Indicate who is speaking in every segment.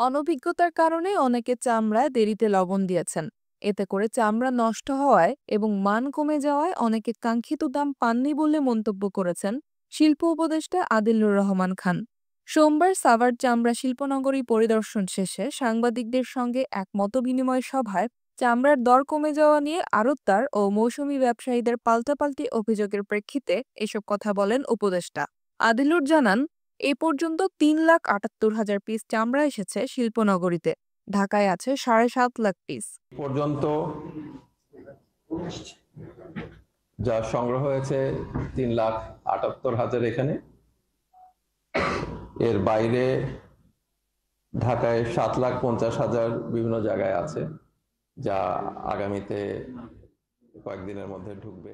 Speaker 1: অনভিজ্ঞতার কারণে অনেকে চামড়ায় দেরিতে লবণ দিয়েছেন। এতে করে চামড়া নষ্ট হওয়ায় এবং মান কমে যাওয়ায় অনেকে কাঙ্ক্ষিত দাম পাননি বলে মন্তব্য করেছেন শিল্প উপদেষ্টা আদিলুর রহমান খান। সোমবার সাভার চামড়া শিল্পনগরী পরিদর্শন শেষে সাংবাদিকদের সঙ্গে এক মতবিনিময় সভায় চামড়ার দর কমে যাওয়া নিয়ে আড়তদার ও মৌসুমি ব্যবসায়ীদের পাল্টাপাল্টি অভিযোগের প্রেক্ষিতে এসব কথা বলেন উপদেষ্টা। আদিলুর জানান, এ পর্যন্ত ৩,৭৮,০০০ পিস চামড়া এসেছে শিল্পনগরীতে। ঢাকায় আছে ৭.৫ লাখ পিস।
Speaker 2: পর্যন্ত যা সংগ্রহ হয়েছে ৩,৭৮,০০০ এখানে। এর বাইরে ঢাকায় ৭,৫০,০০০ বিভিন্ন জায়গায় আছে, যা আগামীতে কয়েকদিনের মধ্যে ঢুকবে।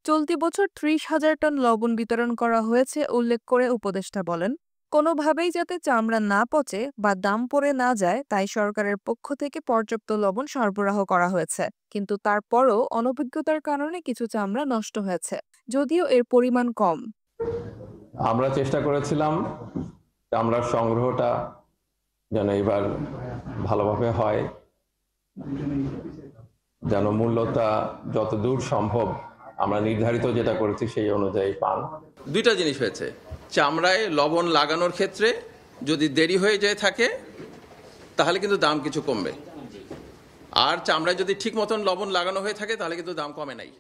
Speaker 1: চলতি বছর ৩০,০০০ টন লবণ বিতরণ করা হয়েছে উল্লেখ করে উপদেষ্টা বলেন, কোনোভাবেই যাতে চামড়া না পচে বা দাম পড়ে না যায় তাই সরকারের পক্ষ থেকে পর্যাপ্ত লবণ সরবরাহ করা হয়েছে। কিন্তু তারপরও অনভিজ্ঞতার কারণে কিছু চামড়া নষ্ট হয়েছে, যদিও এর পরিমাণ কম।
Speaker 2: আমরা চেষ্টা করেছিলাম চামড়ার সংগ্রহটা যেন এবার ভালোভাবে হয়, যেন মূল্যটা যত দূর সম্ভব আমরা নির্ধারিত যেটা করেছি সেই অনুযায়ী পান।
Speaker 3: দুইটা জিনিস হয়েছে, চামড়ায় লবণ লাগানোর ক্ষেত্রে যদি দেরি হয়ে যায় থাকে তাহলে কিন্তু দাম কিছু কমবে, আর চামড়ায় যদি ঠিক মতন লবণ লাগানো হয়ে থাকে তাহলে কিন্তু দাম কমে নাই।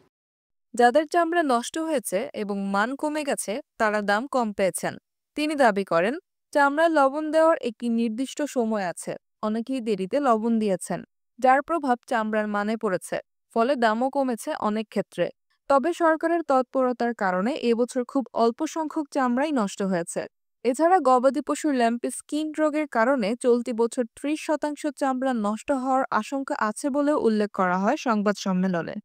Speaker 1: যাদের চামড়া নষ্ট হয়েছে এবং মান কমে গেছে তারা দাম কম পেয়েছেন। তিনি দাবি করেন, চামড়ায় লবণ দেওয়ার একটি নির্দিষ্ট সময় আছে। অনেকেই দেরিতে লবণ দিয়েছেন, যার প্রভাব চামড়ার মানে পড়েছে। ফলে দামও কমেছে অনেক ক্ষেত্রে। তবে সরকারের তৎপরতার কারণে এবছর খুব অল্প সংখ্যক চামড়াই নষ্ট হয়েছে। এছাড়া গবাদি পশুর ল্যাম্পে স্কিন রোগের কারণে চলতি বছর ৩০% চামড়া নষ্ট হওয়ার আশঙ্কা আছে বলেও উল্লেখ করা হয় সংবাদ সম্মেলনে।